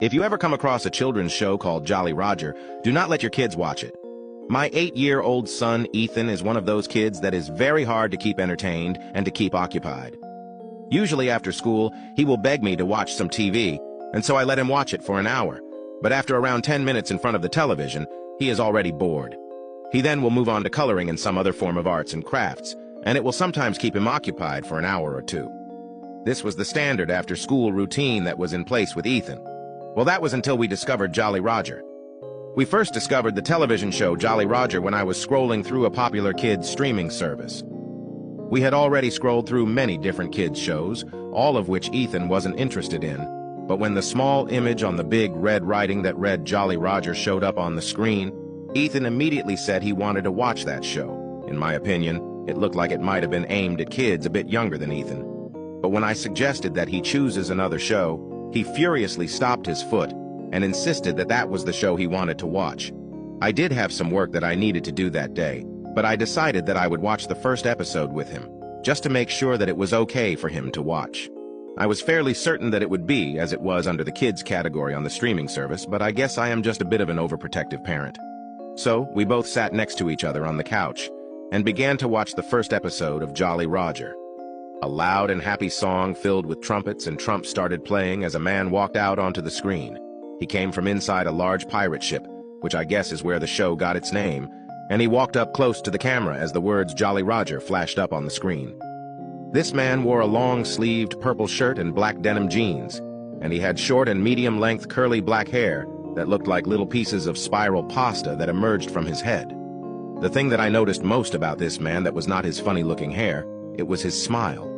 If you ever come across a children's show called Jolly Roger, do not let your kids watch it. My 8-year-old son, Ethan, is one of those kids that is very hard to keep entertained and to keep occupied. Usually after school, he will beg me to watch some TV, and so I let him watch it for an hour. But after around 10 minutes in front of the television, he is already bored. He then will move on to coloring in some other form of arts and crafts, and it will sometimes keep him occupied for an hour or two. This was the standard after-school routine that was in place with Ethan. Well, that was until we discovered Jolly Roger. We first discovered the television show Jolly Roger when I was scrolling through a popular kids streaming service. We had already scrolled through many different kids shows, all of which Ethan wasn't interested in, but when the small image on the big red writing that read Jolly Roger showed up on the screen, Ethan immediately said he wanted to watch that show. In my opinion, it looked like it might have been aimed at kids a bit younger than Ethan. But when I suggested that he chooses another show, he furiously stopped his foot and insisted that that was the show he wanted to watch. I did have some work that I needed to do that day, but I decided that I would watch the first episode with him, just to make sure that it was okay for him to watch. I was fairly certain that it would be, as it was under the kids category on the streaming service, but I guess I am just a bit of an overprotective parent. So, we both sat next to each other on the couch and began to watch the first episode of Jolly Roger. A loud and happy song filled with trumpets and trumps started playing as a man walked out onto the screen. He came from inside a large pirate ship, which I guess is where the show got its name, and he walked up close to the camera as the words Jolly Roger flashed up on the screen. This man wore a long-sleeved purple shirt and black denim jeans, and he had short and medium-length curly black hair that looked like little pieces of spiral pasta that emerged from his head. The thing that I noticed most about this man that was not his funny-looking hair, it was his smile.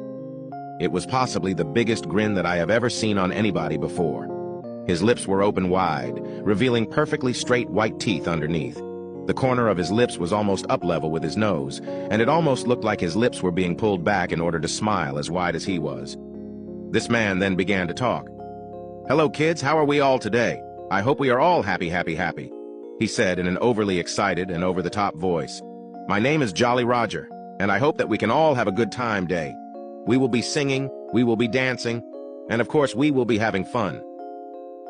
It was possibly the biggest grin that I have ever seen on anybody before. His lips were open wide, revealing perfectly straight white teeth underneath. The corner of his lips was almost up level with his nose, and it almost looked like his lips were being pulled back in order to smile as wide as he was. This man then began to talk. "Hello, kids, how are we all today? I hope we are all happy, he said in an overly excited and over-the-top voice. "My name is Jolly Roger, and I hope that we can all have a good time day. We will be singing, we will be dancing, and of course we will be having fun."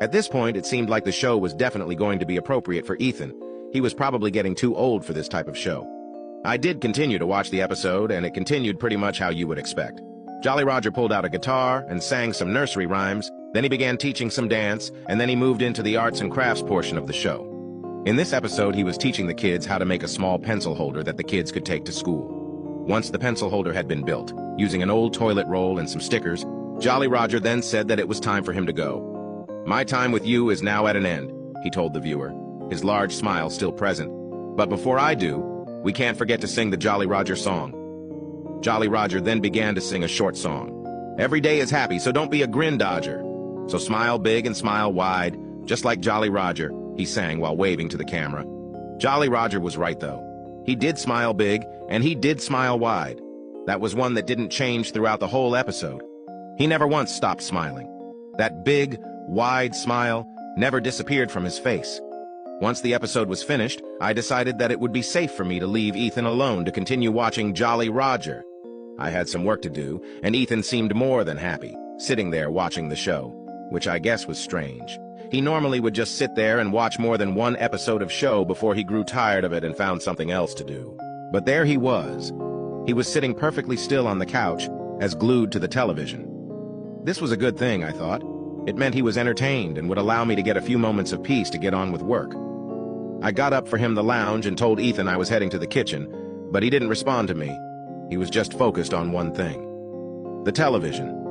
At this point, it seemed like the show was definitely going to be appropriate for Ethan. He was probably getting too old for this type of show. I did continue to watch the episode, and it continued pretty much how you would expect. Jolly Roger pulled out a guitar and sang some nursery rhymes, then he began teaching some dance, and then he moved into the arts and crafts portion of the show. In this episode, he was teaching the kids how to make a small pencil holder that the kids could take to school. Once the pencil holder had been built, using an old toilet roll and some stickers, Jolly Roger then said that it was time for him to go. "My time with you is now at an end," he told the viewer, his large smile still present. "But before I do, we can't forget to sing the Jolly Roger song." Jolly Roger then began to sing a short song. "Every day is happy, so don't be a grin dodger. So smile big and smile wide, just like Jolly Roger," he sang while waving to the camera. Jolly Roger was right, though. He did smile big, and he did smile wide. That was one that didn't change throughout the whole episode. He never once stopped smiling. That big, wide smile never disappeared from his face. Once the episode was finished, I decided that it would be safe for me to leave Ethan alone to continue watching Jolly Roger. I had some work to do, and Ethan seemed more than happy, sitting there watching the show, which I guess was strange. He normally would just sit there and watch more than one episode of show before he grew tired of it and found something else to do. But there he was. He was sitting perfectly still on the couch, as glued to the television. This was a good thing, I thought. It meant he was entertained and would allow me to get a few moments of peace to get on with work. I got up for him the lounge and told Ethan I was heading to the kitchen, but he didn't respond to me. He was just focused on one thing: the television.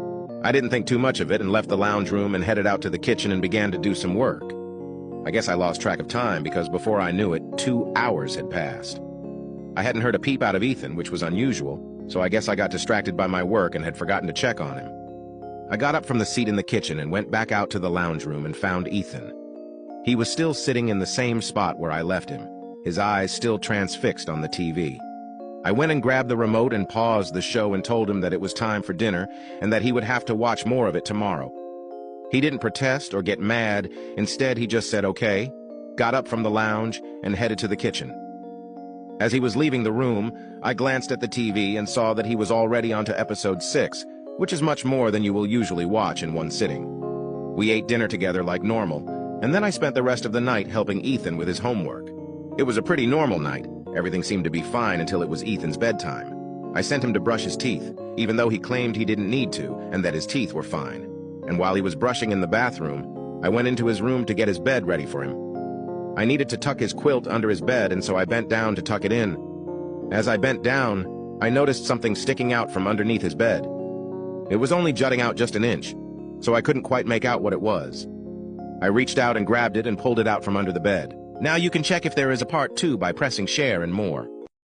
I didn't think too much of it and left the lounge room and headed out to the kitchen and began to do some work. I guess I lost track of time because before I knew it, 2 hours had passed. I hadn't heard a peep out of Ethan, which was unusual, so I guess I got distracted by my work and had forgotten to check on him. I got up from the seat in the kitchen and went back out to the lounge room and found Ethan. He was still sitting in the same spot where I left him, his eyes still transfixed on the TV. I went and grabbed the remote and paused the show and told him that it was time for dinner and that he would have to watch more of it tomorrow. He didn't protest or get mad. Instead, he just said okay, got up from the lounge, and headed to the kitchen. As he was leaving the room, I glanced at the TV and saw that he was already onto episode 6, which is much more than you will usually watch in one sitting. We ate dinner together like normal, and then I spent the rest of the night helping Ethan with his homework. It was a pretty normal night. Everything seemed to be fine until it was Ethan's bedtime. I sent him to brush his teeth, even though he claimed he didn't need to and that his teeth were fine. And while he was brushing in the bathroom, I went into his room to get his bed ready for him. I needed to tuck his quilt under his bed, and so I bent down to tuck it in. As I bent down, I noticed something sticking out from underneath his bed. It was only jutting out just an inch, so I couldn't quite make out what it was. I reached out and grabbed it and pulled it out from under the bed. Now you can check if there is a part 2 by pressing share and more.